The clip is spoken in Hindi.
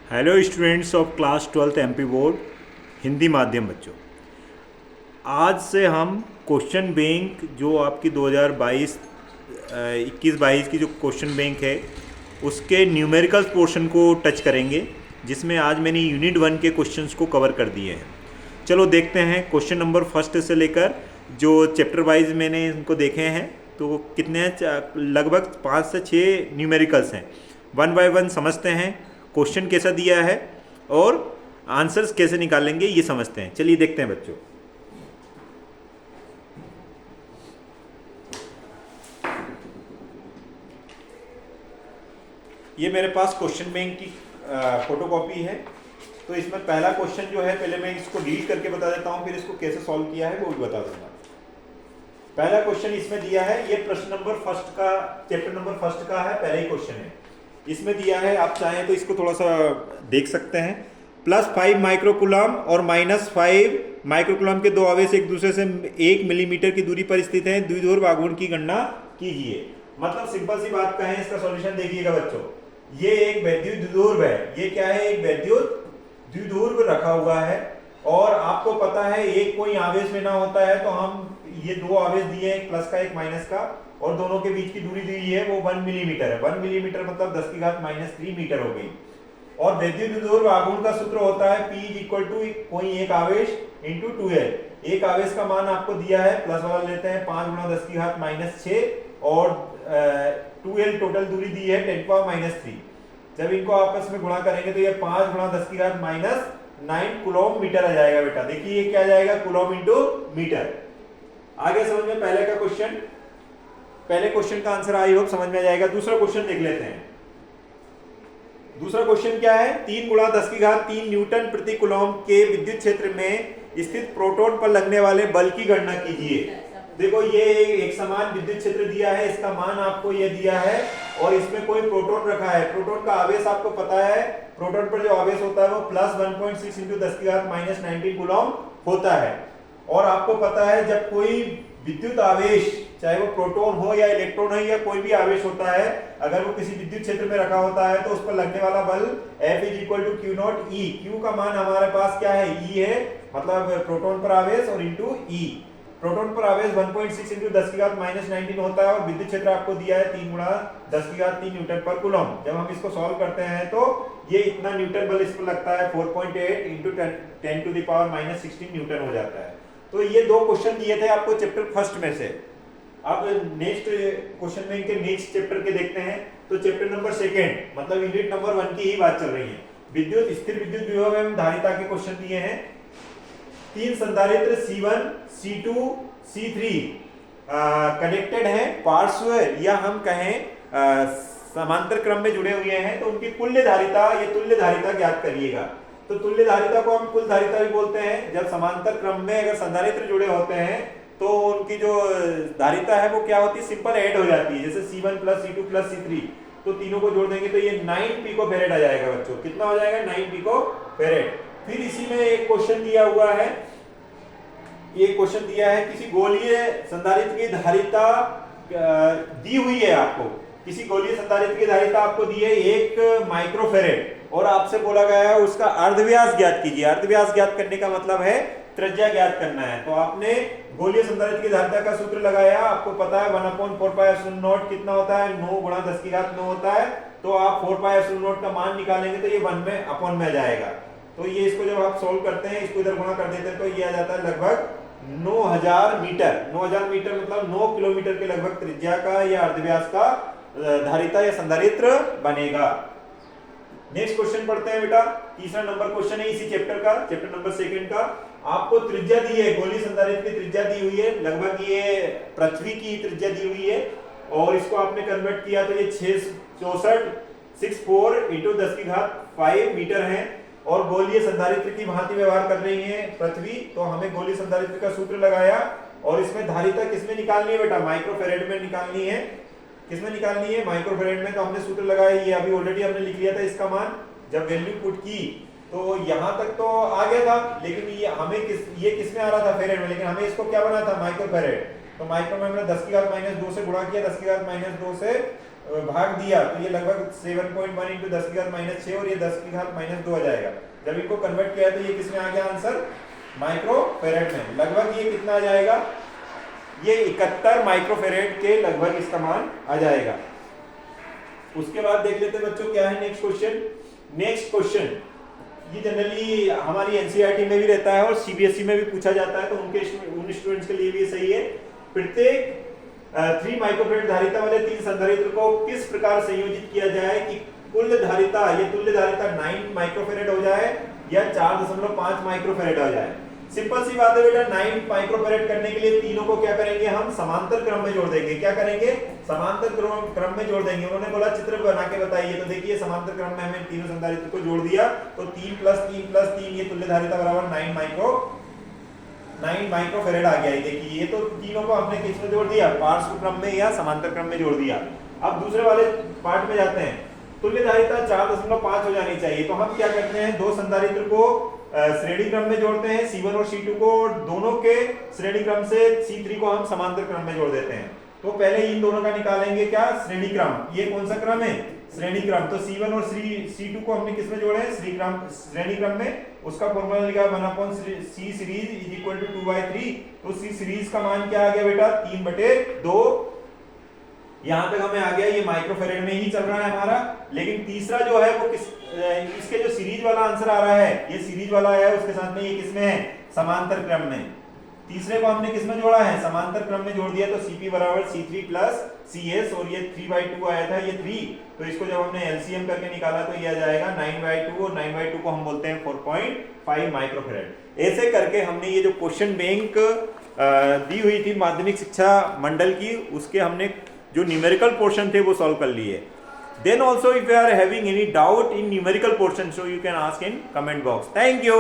Hello students of class 12th MP board Hindi माध्यम बच्चों। आज से हम क्वेश्चन बैंक जो आपकी 2022 21-22 की जो क्वेश्चन बैंक है उसके न्यूमेरिकल पोर्शन को टच करेंगे, जिसमें आज मैंने यूनिट 1 के क्वेश्चंस को कवर कर दिए हैं। चलो देखते हैं क्वेश्चन नंबर फर्स्ट से लेकर जो चैप्टर वाइज मैंने इनको देखे हैं तो कितने हैं, लगभग 5 से 6 न्यूमेरिकल्स हैं। वन बाय वन समझते हैं क्वेश्चन कैसा दिया है और आंसर्स कैसे निकालेंगे ये समझते हैं। चलिए देखते हैं बच्चों। ये मेरे पास क्वेश्चन बैंक की फोटोकॉपी है। तो इसमें पहला क्वेश्चन जो है, पहले मैं इसको रीड करके बता देता हूँ, फिर इसको कैसे सॉल्व किया है वो भी बता दूंगा। पहला क्वेश्चन इसमें दिया है, ये प्रश्न नंबर फर्स्ट का, चैप्टर नंबर फर्स्ट का है, पहला ही क्वेश्चन है। इसमें दिया है, आप चाहें तो इसको थोड़ा सा देख सकते हैं। +5 माइक्रोकूलम और -5 माइक्रोकूलम के दो आवेश एक दूसरे से 1 मिलीमीटर की दूरी पर स्थित हैं। द्विध्रुव आघूर्ण की गणना कीजिए। मतलब सिंपल सी बात कहें, इसका सॉल्यूशन देखिएगा बच्चों। ये एक वैद्युत द्विध्रुव है, ये क्या है, एक वैद्युत द्विध्रुव रखा हुआ है और आपको पता है एक कोई आवेश लेना होता है तो हम ये दो आवेश दिए, एक प्लस का एक माइनस का, और दोनों के बीच की दूरी दी है वो 1 मिलीमीटर है। 1 मिलीमीटर मतलब 10⁻³ मीटर हो गई। और वैद्युत द्विध्रुव आघूर्ण का सूत्र होता है P = कोई एक आवेश × 2L। एक आवेश का मान आपको दिया है, प्लस वाला लेते हैं 5 × 10⁻⁶ और 2L टोटल दूरी दी है 10⁻³ जब इनको आपस में गुणा करेंगे तो ये 5 × 10⁻⁹ कूलम मीटर आ जाएगा। बेटा देखिए ये क्या आ जाएगा, कूलम × मीटर। आगे समझ में पहले का क्वेश्चन, पहले क्वेश्चन का आंसर आई होप समझ में आ जाएगा। दूसरा क्वेश्चन देख लेते हैं। दूसरा क्वेश्चन क्या है, 3 × 10⁻³ न्यूटन प्रति कूलम के विद्युत क्षेत्र में स्थित प्रोटॉन पर लगने वाले बल की गणना कीजिए। देखो ये एक समान विद्युत क्षेत्र दिया है, इसका मान आपको ये दिया है और इसमें कोई प्रोटॉन रखा है। प्रोटॉन का आवेश आपको पता है, प्रोटॉन पर जो आवेश होता है वो +1.6 × 10⁻⁻19 कूलम होता है। और आपको पता है जब कोई विद्युत आवेश, चाहे वो प्रोटॉन हो या इलेक्ट्रॉन हो या कोई भी आवेश होता है, अगर वो किसी विद्युत क्षेत्र में रखा होता है तो उस पर लगने वाला बल F = Q0E। Q का मान हमारे पास क्या है, E है, मतलब प्रोटॉन पर आवेश और इंटू E। प्रोटॉन पर आवेश 1.6 × 10⁻⁻19 होता है और विद्युत क्षेत्र आपको दिया है 3 × 10⁻³ न्यूटन पर कूलम। जब हम इसको सॉल्व करते हैं तो ये इतना न्यूटन बल इस पर लगता है, 4.8 × 10⁻⁻16 न्यूटन हो जाता है। तो ये दो क्वेश्चन दिए थे आपको चैप्टर फर्स्ट में से। अब नेक्स्ट क्वेश्चन में इनके नेक्स्ट चैप्टर के देखते हैं। तो चैप्टर नंबर सेकंड मतलब यूनिट नंबर 1 की ही बात चल रही है। विद्युत स्थिर विद्युत विभव एवं धारिता के क्वेश्चन दिए हैं। 3 संधारित्र C1 C2 C3 कनेक्टेड हैं, पार्श्व या हम कहें समांतर क्रम में जुड़े हुए हैं, तो उनकी कुल्य धारिता या तुल्य धारिता ज्ञात करिएगा। तो तुल्य धारिता को हम कुल धारिता भी बोलते हैं। जब समांतर क्रम में अगर संधारित्र जुड़े होते हैं तो उनकी जो धारिता है वो क्या होती है, सिंपल ऐड हो जाती है। जैसे C1 + C2 + C3, तो तीनों को जोड़ देंगे तो ये 9 पिकोफैरेड आ जाएगा बच्चों। कितना हो जाएगा, 9 पिकोफैरेड। फिर इसी में एक क्वेश्चन दिया हुआ है, ये क्वेश्चन दिया है किसी गोलीय संधारित्र की धारिता दी हुई है आपको, किसी गोलीय संधारित्र की धारिता आपको दी है 1 माइक्रोफैरेड और आपसे बोला गया है उसका अर्धव्यास ज्ञात कीजिए। अर्धव्यास ज्ञात करने का मतलब है त्रिज्या ज्ञात करना है। तो आपने गोलीय संधारित्र की धारिता का सूत्र लगाया, आपको पता है 1/4πε0 कितना होता है, 9 × 10⁹ होता है। तो आप 4πε0 का मान निकालेंगे तो ये 1 में अपॉन में आ जाएगा। तो ये इसको जब आप सोल्व करते हैं, इसको इधर गुणा कर देते हैं तो ये आ जाता है लगभग 9000 मीटर। 9000 मीटर मतलब 9 किलोमीटर के लगभग त्रिज्या का या अर्धव्यास का धारिता या संधारित्र बनेगा। नेक्स्ट क्वेश्चन पढ़ते हैं बेटा। तीसरा नंबर क्वेश्चन है इसी चैप्टर का, चैप्टर नंबर सेकंड का। आपको त्रिज्या दी है, गोलीय संधारित्र की त्रिज्या दी हुई है, लगभग ये पृथ्वी की त्रिज्या दी हुई है और इसको आपने कन्वर्ट किया तो ये 64 × 10⁵ मीटर है। और गोलीय संधारित्र की भांति व्यवहार कर रही है पृथ्वी, तो हमें गोलीय संधारित्र का सूत्र लगाया और इसमें धारिता किसमें निकालनी है बेटा, माइक्रोफैरेड में निकालनी है। किसमें निकालनी है, माइक्रोफैरेड में। तो हमने सूत्र लगाया, ये अभी ऑलरेडी हमने लिख लिया था इसका मान। जब वैल्यू पुट की तो यहां तक तो आ गया था, लेकिन ये हमें ये किसमें आ रहा था, फेरेड में, लेकिन हमें इसको क्या बना था, माइक्रोफैरेड। तो माइक्रो में हमने 10⁻² से गुणा किया, 10⁻² से भाग दिया तो ये लगभग 7.1 इंटू 10 की घात -6 और ये 10 की घात -2 आ जाएगा। जब इनको कन्वर्ट किया तो ये किसमें आ गया आंसर, माइक्रोफेरेड में। लगभग ये कितना आ जाएगा, ये 71 माइक्रोफेरेड के लगभग इसका मान आ जाएगा। उसके बाद देख लेते हैं बच्चों क्या है नेक्स्ट क्वेश्चन। नेक्स्ट क्वेश्चन ये जनरली हमारी एनसीईआरटी में भी रहता है और सीबीएसई में भी पूछा जाता है, तो उन स्टूडेंट्स के लिए भी सही है। प्रत्येक 3 माइक्रोफेरेड धारिता वाले 3 संधारित्र को किस प्रकार संयोजित किया जाए कि कुल धारिता, ये तुल्य धारिता 9 माइक्रोफेरेड हो जाए या 4.5 माइक्रोफेरेड हो जाए। सिंपल सी बात है बेटा, 9 माइक्रोफेरेड करने के लिए तीनों को क्या करेंगे, हम समांतर क्रम में जोड़ देंगे। क्या करेंगे, समांतर क्रम में जोड़ देंगे। उन्होंने बोला चित्र बना के बताइए, तो देखिए समांतर क्रम में हमने तीनों संधारित्र को जोड़ दिया तो 3 + 3 + 3 ये तुल्य धारिता बराबर 9 माइक्रोफेरेड आ गया। ये देखिए, ये तो तीनों को हमने किस में जोड़ दिया, पार्श्व क्रम में या समांतर क्रम में जोड़ दिया। अब दूसरे वाले पार्ट में जाते हैं। तुल्य धारिता 4.5 हो जानी चाहिए, तो हम क्या करते हैं, दो संधारित्र को श्रेणी क्रम में जोड़ते हैं, C1 और C2 को, दोनों के श्रेणी क्रम से C3 को हम समांतर क्रम में जोड़ देते हैं। तो पहले इन दोनों का निकालेंगे क्या, श्रेणी क्रम। ये कौन सा क्रम है, श्रेणी क्रम। तो C1 और C2 को हमने किस में जोड़े हैं, श्रेणी क्रम में। उसका फॉर्मूला लिखा 1/C सीरीज = 2/3। तो C सीरीज का मान क्या आ गया बेटा, 3/2। यहां तक हमें आ गया, ये माइक्रोफेरेड में ही चल रहा है हमारा। लेकिन तीसरा जो है वो इसके जो सीरीज वाला आंसर आ रहा है, ये सीरीज वाला है, उसके साथ में ये किसमें है, समांतर क्रम में। तीसरे को हमने किसमें जोड़ा है, समांतर क्रम में जोड़ दिया। तो Cp = C3 + Cs और ये 3/2 आया था, ये 3। तो इसको जब हमने LCM करके निकाला तो ये आ जाएगा 9/2 और 9/2 को हम बोलते हैं 4.5 माइक्रोफेरेड। ऐसे करके हमने ये जो क्वेश्चन बैंक दी हुई थी माध्यमिक शिक्षा मंडल की, उसके हमने जो न्यूमेरिकल पोर्शन थे वो सॉल्व कर लिए। Then also if you are having any doubt in numerical portion, so you can ask in comment box. Thank you.